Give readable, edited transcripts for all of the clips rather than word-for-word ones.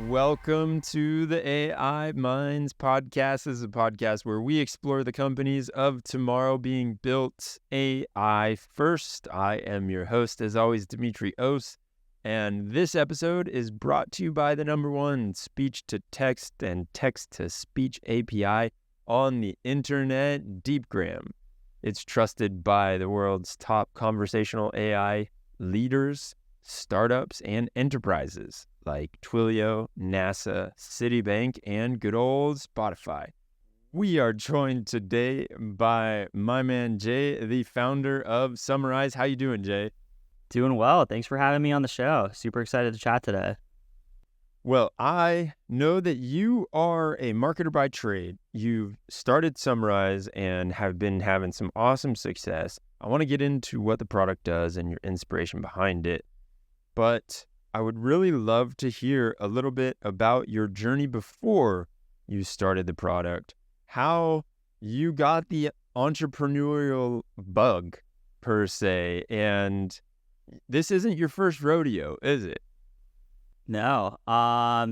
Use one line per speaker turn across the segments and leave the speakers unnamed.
welcome to the AIMinds podcast. This is a podcast where we explore the companies of tomorrow being built AI first. I am your host, as always, Dimitri Os, and this episode is brought to you by the #1 speech-to-text and text-to-speech API on the internet, Deepgram. It's trusted by the world's top conversational AI leaders, startups, and enterprises like Twilio, NASA, Citibank, and good old Spotify. We are joined today by my man Jay, the founder of SummarAIze. How you doing, Jay?
Doing well. Thanks for having me on the show. Super excited to chat today.
Well, I know that you are a marketer by trade. You've started SummarAIze and have been having some awesome success. I want to get into what the product does and your inspiration behind it, but I would really love to hear a little bit about your journey before you started the product, how you got the entrepreneurial bug, per se, and this isn't your first rodeo, is it?
No.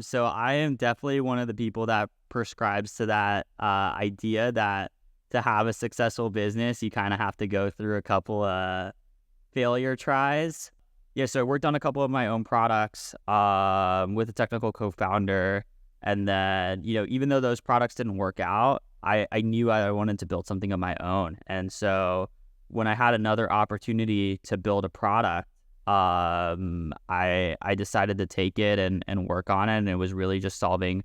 So I am definitely one of the people that prescribes to that idea that to have a successful business, you kind of have to go through a couple of failure tries. Yeah, so I worked on a couple of my own products with a technical co-founder. And then, even though those products didn't work out, I knew I wanted to build something of my own. And so when I had another opportunity to build a product, I decided to take it and work on it. And it was really just solving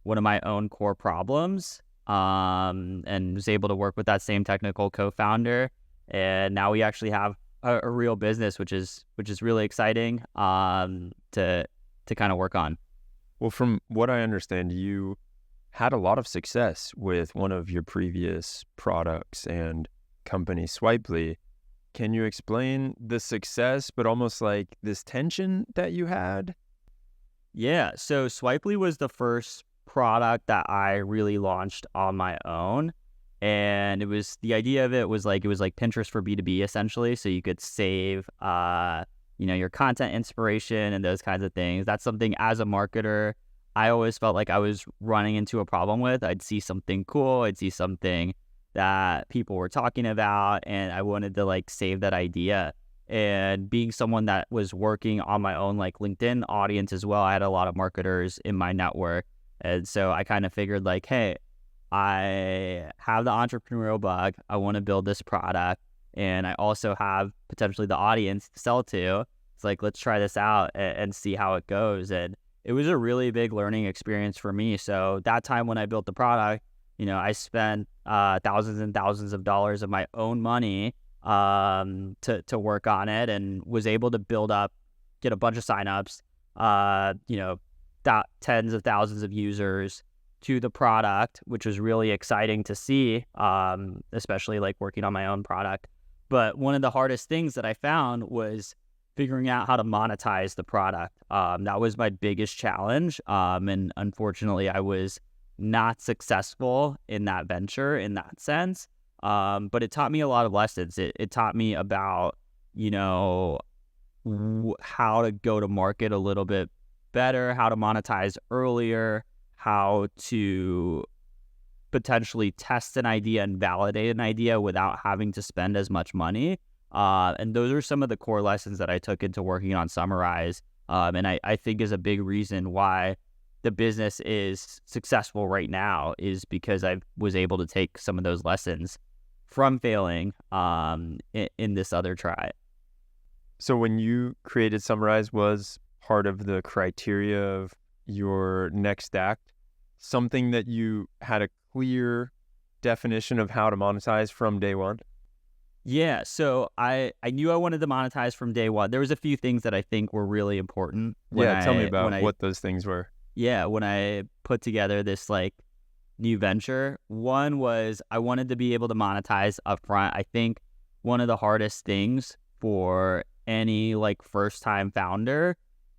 one of my own core problems, and was able to work with that same technical co-founder. And now we actually have a real business, which is really exciting to kind of work on.
Well, from what I understand, you had a lot of success with one of your previous products and company, Swipely. Can you explain the success, but almost like this tension that you had?
Yeah, so Swipely was the first product that I really launched on my own. And the idea of it was like Pinterest for B2B, essentially. So you could save, your content inspiration and those kinds of things. That's something as a marketer, I always felt like I was running into a problem with. I'd see something cool. I'd see something that people were talking about, and I wanted to save that idea. And being someone that was working on my own LinkedIn audience as well, I had a lot of marketers in my network. And so I kind of figured hey, I have the entrepreneurial bug. I want to build this product, and I also have potentially the audience to sell to. It's let's try this out and see how it goes. And it was a really big learning experience for me. So that time when I built the product, I spent thousands and thousands of dollars of my own money to work on it, and was able to get a bunch of signups, tens of thousands of users to the product, which was really exciting to see, especially working on my own product. But one of the hardest things that I found was figuring out how to monetize the product. That was my biggest challenge. And unfortunately, I was not successful in that venture in that sense. But it taught me a lot of lessons. It taught me about, how to go to market a little bit better, how to monetize earlier, how to potentially test an idea and validate an idea without having to spend as much money. And those are some of the core lessons that I took into working on SummarAIze. And I think is a big reason why the business is successful right now, is because I was able to take some of those lessons from failing in this other try.
So when you created SummarAIze, was part of the criteria of your next act something that you had a clear definition of how to monetize from day one?
Yeah, so I knew I wanted to monetize from day one. There was a few things that I think were really important.
Tell me about what those things were.
Yeah, when I put together this new venture, one was I wanted to be able to monetize upfront. I think one of the hardest things for any first time founder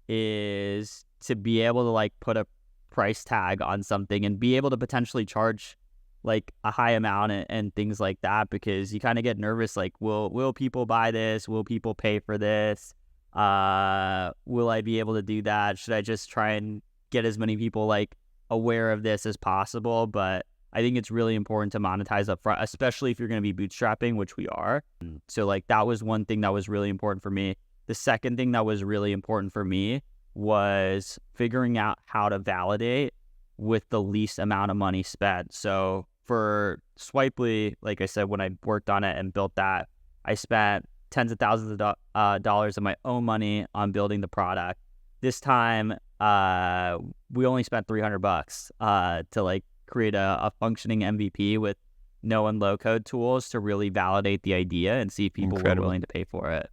is to be able to put a price tag on something and be able to potentially charge a high amount and things like that, because you kind of get nervous, will people buy this? Will people pay for this? Will I be able to do that? Should I just try and get as many people like aware of this as possible. But I think it's really important to monetize up front, especially if you're going to be bootstrapping, which we are. So like that was one thing that was really important for me. The second thing that was really important for me was figuring out how to validate with the least amount of money spent. So for Swipely, like I said, when I worked on it and built that, I spent tens of thousands of dollars of my own money on building the product. This time, we only spent $300 to like create a functioning MVP with no and low code tools to really validate the idea and see if people were willing to pay for it.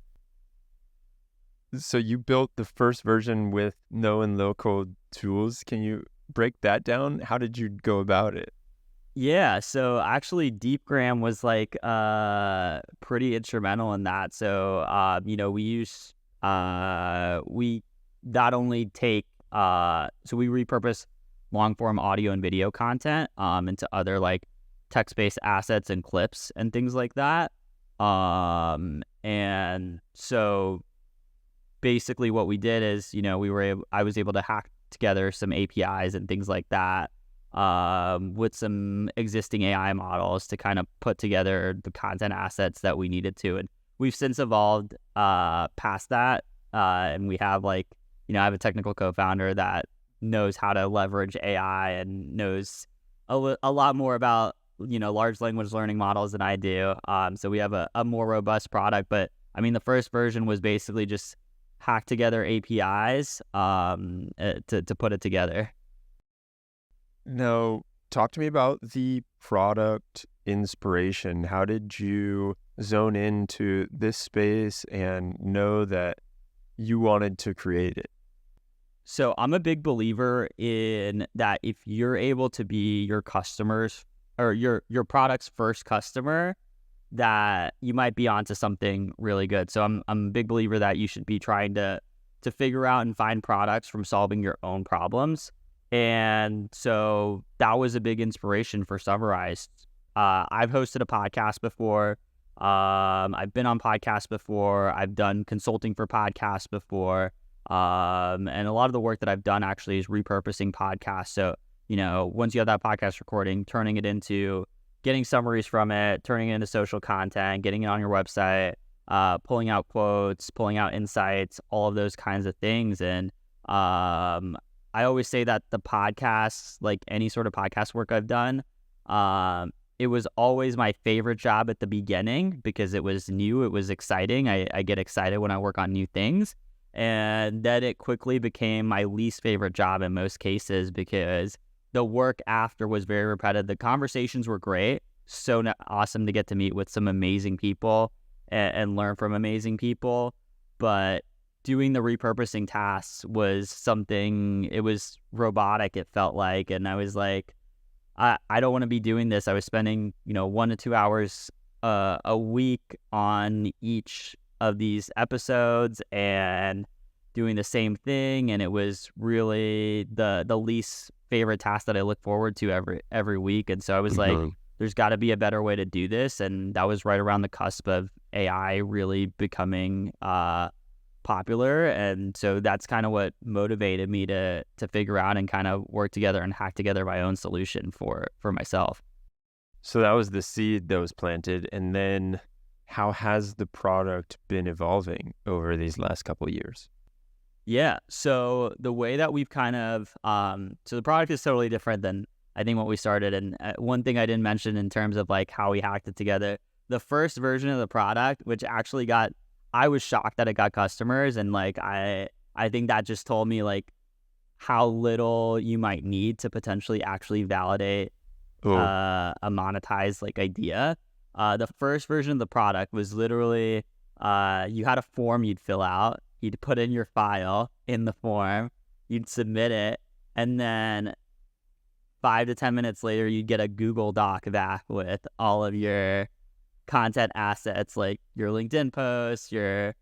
So you built the first version with no and low code tools. Can you break that down? How did you go about it?
Yeah, so actually Deepgram was like pretty instrumental in that. So we use we not only take so we repurpose long form audio and video content into other like text-based assets and clips and things like that. And so basically what we did is, I was able to hack together some APIs and things like that with some existing AI models to kind of put together the content assets that we needed to. And we've since evolved past that. And we have I have a technical co-founder that knows how to leverage AI and knows a lot more about, large language learning models than I do. So we have a more robust product. But I mean, the first version was basically just hack together APIs to put it together.
Now, talk to me about the product inspiration. How did you zone into this space and know that you wanted to create it?
So I'm a big believer in that if you're able to be your customers or your product's first customer, that you might be onto something really good. So I'm a big believer that you should be trying to figure out and find products from solving your own problems. And so that was a big inspiration for SummarAIze. I've hosted a podcast before. I've been on podcasts before. I've done consulting for podcasts before. And a lot of the work that I've done actually is repurposing podcasts. So, once you have that podcast recording, turning it into getting summaries from it, turning it into social content, getting it on your website, pulling out quotes, pulling out insights, all of those kinds of things. And I always say that the podcasts, like any sort of podcast work I've done, it was always my favorite job at the beginning because it was new, it was exciting. I get excited when I work on new things. And then it quickly became my least favorite job in most cases because the work after was very repetitive. The conversations were great. So awesome to get to meet with some amazing people and learn from amazing people. But doing the repurposing tasks was something, it was robotic, it felt like. And I was like, I don't want to be doing this. I was spending, 1 to 2 hours a week on each of these episodes and doing the same thing. And it was really the least favorite task that I look forward to every week. And so I was like, there's got to be a better way to do this. And that was right around the cusp of AI really becoming popular. And so that's kind of what motivated me to figure out and kind of work together and hack together my own solution for myself.
So that was the seed that was planted. And then how has the product been evolving over these last couple of years?
Yeah. So the way that we've kind of, so the product is totally different than I think what we started. And one thing I didn't mention in terms of like how we hacked it together, the first version of the product, which actually I was shocked that it got customers. And like, I think that just told me like how little you might need to potentially actually validate a monetized like idea. The first version of the product was literally, you had a form you'd fill out. You'd put in your file in the form, you'd submit it, and then 5 to 10 minutes later, you'd get a Google Doc back with all of your content assets, like your LinkedIn posts, your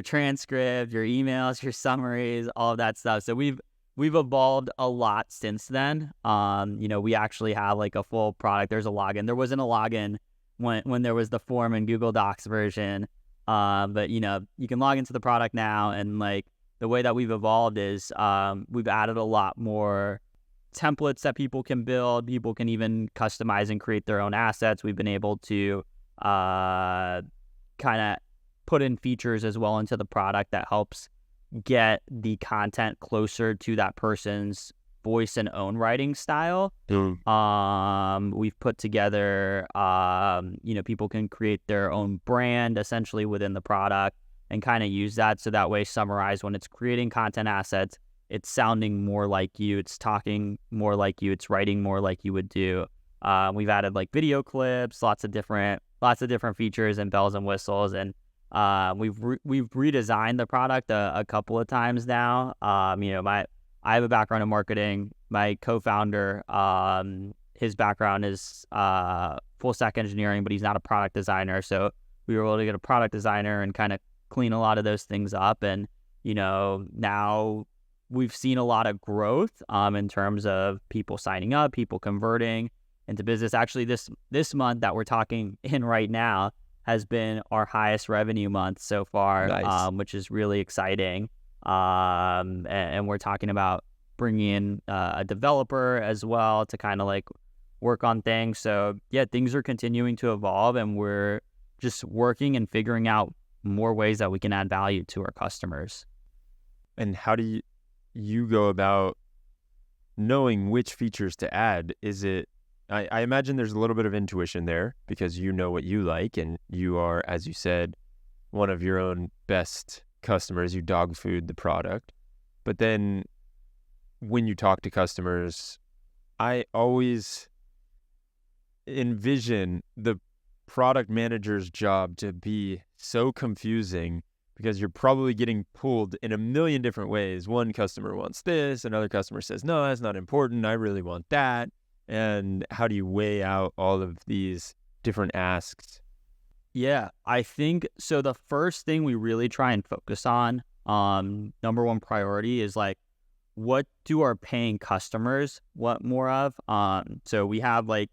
transcript, your emails, your summaries, all of that stuff. So we've evolved a lot since then. We actually have like a full product. There's a login. There wasn't a login when there was the form and Google Docs version. But you can log into the product now and like the way that we've evolved is we've added a lot more templates that people can build. People can even customize and create their own assets. We've been able to kind of put in features as well into the product that helps get the content closer to that person's voice and own writing style. We've put together, people can create their own brand essentially within the product and kind of use that. So that way SummarAIze, when it's creating content assets, it's sounding more like you, it's talking more like you, it's writing more like you would do. We've added like video clips, lots of different features and bells and whistles, and we've redesigned the product a couple of times now. I have a background in marketing. My co-founder, his background is full stack engineering, but he's not a product designer. So we were able to get a product designer and kind of clean a lot of those things up. And now we've seen a lot of growth in terms of people signing up, people converting into business. Actually, this month that we're talking in right now has been our highest revenue month so far.
Nice.
Which is really exciting. And we're talking about bringing in a developer as well to kind of like work on things. So yeah, things are continuing to evolve, and we're just working and figuring out more ways that we can add value to our customers.
And how do you go about knowing which features to add? Is it, I imagine there's a little bit of intuition there because you know what you like, and you are, as you said, one of your own best customers. You dog food the product. But then when you talk to customers, I always envision the product manager's job to be so confusing because you're probably getting pulled in a million different ways. One customer wants this, another customer says, no, that's not important, I really want that. And how do you weigh out all of these different asks?
Yeah, I think so. The first thing we really try and focus on, number one priority is like, what do our paying customers want more of? So we have like,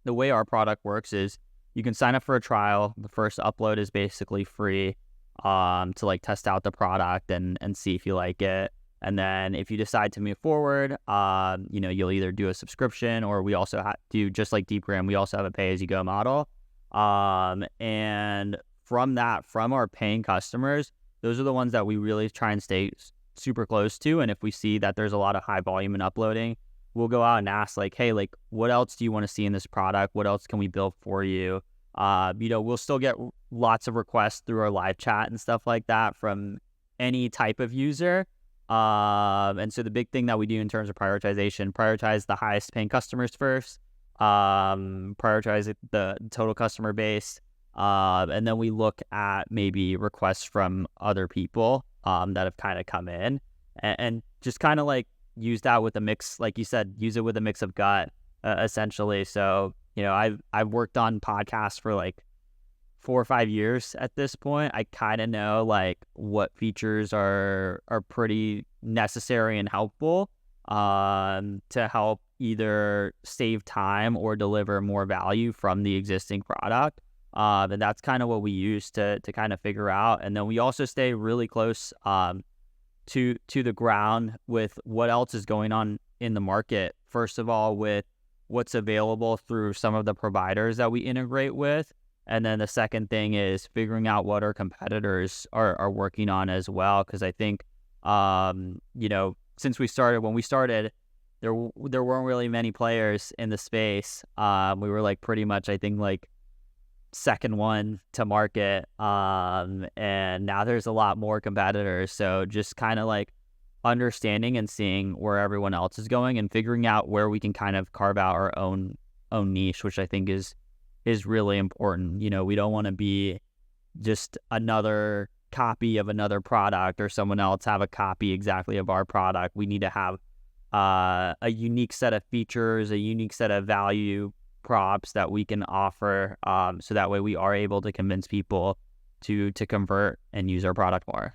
the way our product works is you can sign up for a trial. The first upload is basically free to like test out the product and see if you like it. And then if you decide to move forward, you'll either do a subscription, or we also do, just like Deepgram, we also have a pay-as-you-go model. And from our paying customers, those are the ones that we really try and stay super close to. And if we see that there's a lot of high volume in uploading, we'll go out and ask like, hey, like, what else do you want to see in this product? What else can we build for you? We'll still get lots of requests through our live chat and stuff like that from any type of user. And so the big thing that we do in terms of prioritization, prioritize the highest paying customers first, prioritize the total customer base, and then we look at maybe requests from other people that have kind of come in, and just kind of like use that with a mix, like you said, use it with a mix of gut, essentially. So, I've worked on podcasts for like 4 or 5 years at this point. I kind of know like what features are pretty necessary and helpful to help either save time or deliver more value from the existing product. And that's kind of what we use to kind of figure out. And then we also stay really close to the ground with what else is going on in the market. First of all, with what's available through some of the providers that we integrate with. And then the second thing is figuring out what our competitors are working on as well. Because I think, since when we started, there weren't really many players in the space. We were like pretty much, I think, like second one to market. And now there's a lot more competitors. So just kind of like understanding and seeing where everyone else is going and figuring out where we can kind of carve out our own niche, which I think is really important. We don't want to be just another copy of another product or someone else have a copy exactly of our product. We need to have a unique set of features, a unique set of value props that we can offer, so that way we are able to convince people to convert and use our product more.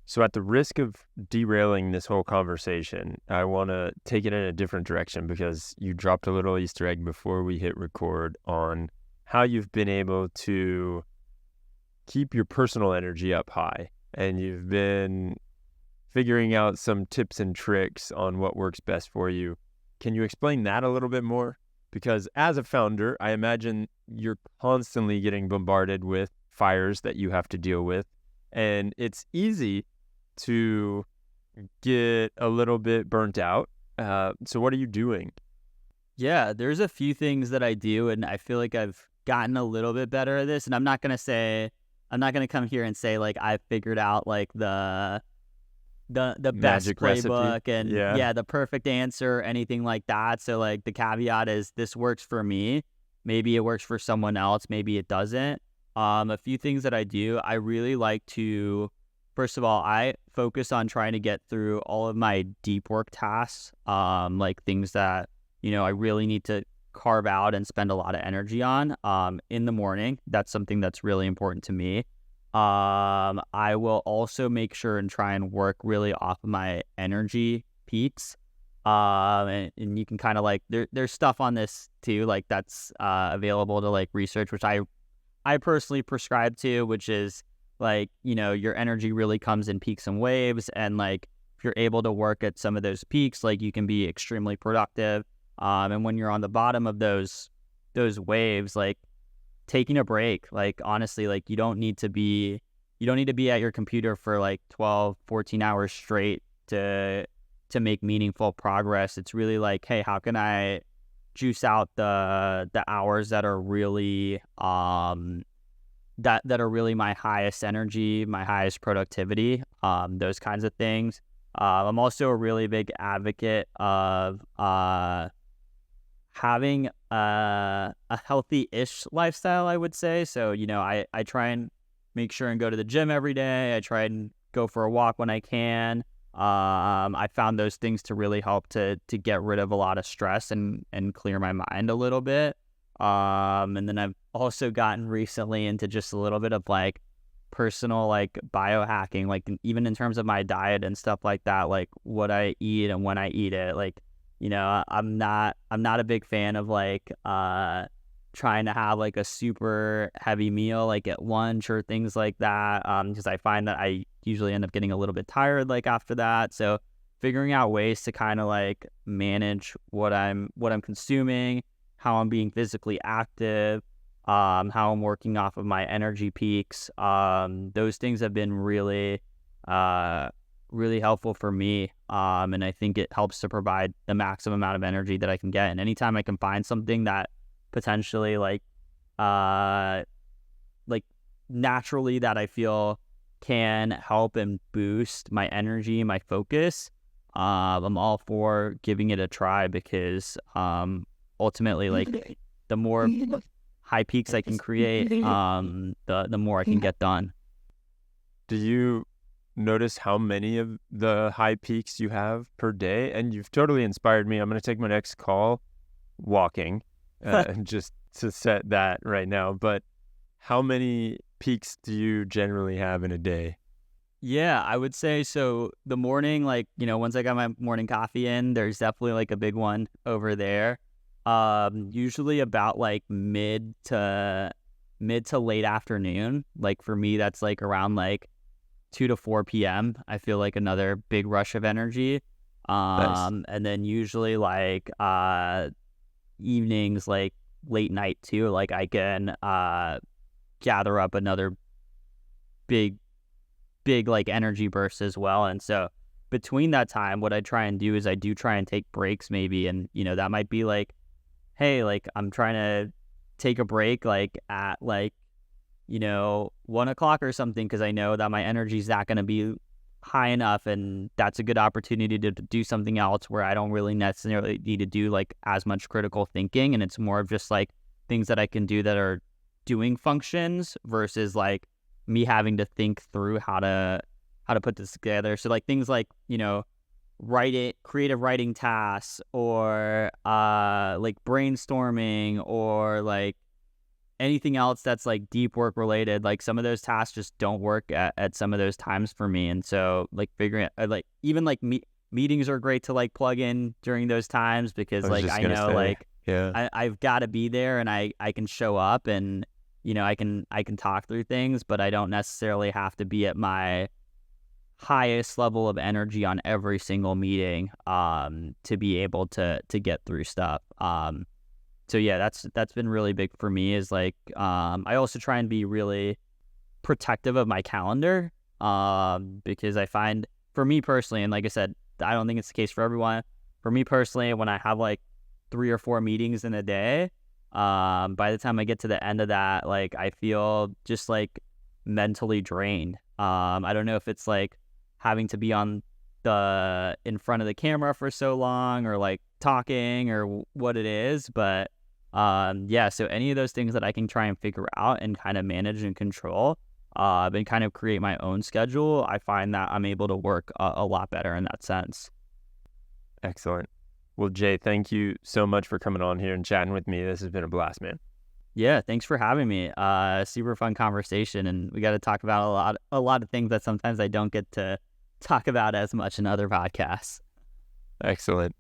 So at the risk of derailing this whole conversation, I want to take it in a different direction because you dropped a little Easter egg before we hit record on how you've been able to keep your personal energy up high and you've been figuring out some tips and tricks on what works best for you. Can you explain that a little bit more? Because as a founder, I imagine you're constantly getting bombarded with fires that you have to deal with, and it's easy to get a little bit burnt out. So what are you doing?
Yeah, there's a few things that I do, and I feel like I've gotten a little bit better at this. And I'm not gonna come here and say like I've figured out like the best
Magic recipe?
playbook and
Yeah.
yeah, the perfect answer, anything like that. So like the caveat is this works for me. Maybe it works for someone else, maybe it doesn't. A few things that I do, I really like to, first of all, I focus on trying to get through all of my deep work tasks, like things that, I really need to carve out and spend a lot of energy on in the morning. That's something that's really important to me. I will also make sure and try and work really off of my energy peaks. And you can kind of like, there's stuff on this too, like that's available to like research, which I personally prescribe to, which is like, your energy really comes in peaks and waves. And like, if you're able to work at some of those peaks, like you can be extremely productive. And when you're on the bottom of those waves, like taking a break, like honestly, like you don't need to be at your computer for like 12, 14 hours straight to make meaningful progress. It's really like, hey, how can I juice out the hours that are really that are really my highest energy, my highest productivity, those kinds of things. I'm also a really big advocate of having a healthy-ish lifestyle, I would say. So, I try and make sure and go to the gym every day. I try and go for a walk when I can. I found those things to really help to get rid of a lot of stress and clear my mind a little bit. And then I've also gotten recently into just a little bit of like personal like biohacking, like even in terms of my diet and stuff like that, like what I eat and when I eat it. Like, I'm not a big fan of like trying to have like a super heavy meal like at lunch or things like that, because I find that I usually end up getting a little bit tired like after that. So figuring out ways to kind of like manage what I'm consuming, how I'm being physically active, how I'm working off of my energy peaks, those things have been really really helpful for me, and I think it helps to provide the maximum amount of energy that I can get. And anytime I can find something that potentially like naturally that I feel can help and boost my energy, my focus, I'm all for giving it a try, because ultimately, like the more high peaks I can create, the more I can get done.
Do you notice how many of the high peaks you have per day? And you've totally inspired me. I'm going to take my next call walking, just to set that right now. But how many peaks do you generally have in a day?
Yeah, I would say so. The morning, like, once I got my morning coffee in, there's definitely like a big one over there. Usually about like mid to late afternoon. Like for me, that's like around like 2 to 4 p.m. I feel like another big rush of energy.
Nice.
And then usually like evenings, like late night too, like I can gather up another big like energy burst as well. And so between that time, what I try and do is I do try and take breaks maybe, and that might be like, hey, like I'm trying to take a break like at like 1 o'clock or something, because I know that my energy is not going to be high enough, and that's a good opportunity to do something else where I don't really necessarily need to do like as much critical thinking, and it's more of just like things that I can do that are doing functions versus like me having to think through how to put this together. So like things like creative writing tasks, or like brainstorming, or like anything else that's like deep work related. Like some of those tasks just don't work at some of those times for me. And so like figuring out like even like meetings are great to like plug in during those times, because like I know like I've got to be there, and I can show up, and I can talk through things, but I don't necessarily have to be at my highest level of energy on every single meeting to be able to get through stuff. So yeah, that's been really big for me, is like I also try and be really protective of my calendar because I find, for me personally, and like I said, I don't think it's the case for everyone. For me personally, when I have like 3 or 4 meetings in a day, by the time I get to the end of that, like I feel just like mentally drained. I don't know if it's like having to be in front of the camera for so long, or like talking, or what it is, but yeah, so any of those things that I can try and figure out and kind of manage and control, and kind of create my own schedule, I find that I'm able to work a lot better in that sense.
Excellent. Well, Jay, thank you so much for coming on here and chatting with me. This has been a blast, man.
Yeah, thanks for having me. Super fun conversation, and we got to talk about a lot of things that sometimes I don't get to talk about as much in other podcasts.
Excellent.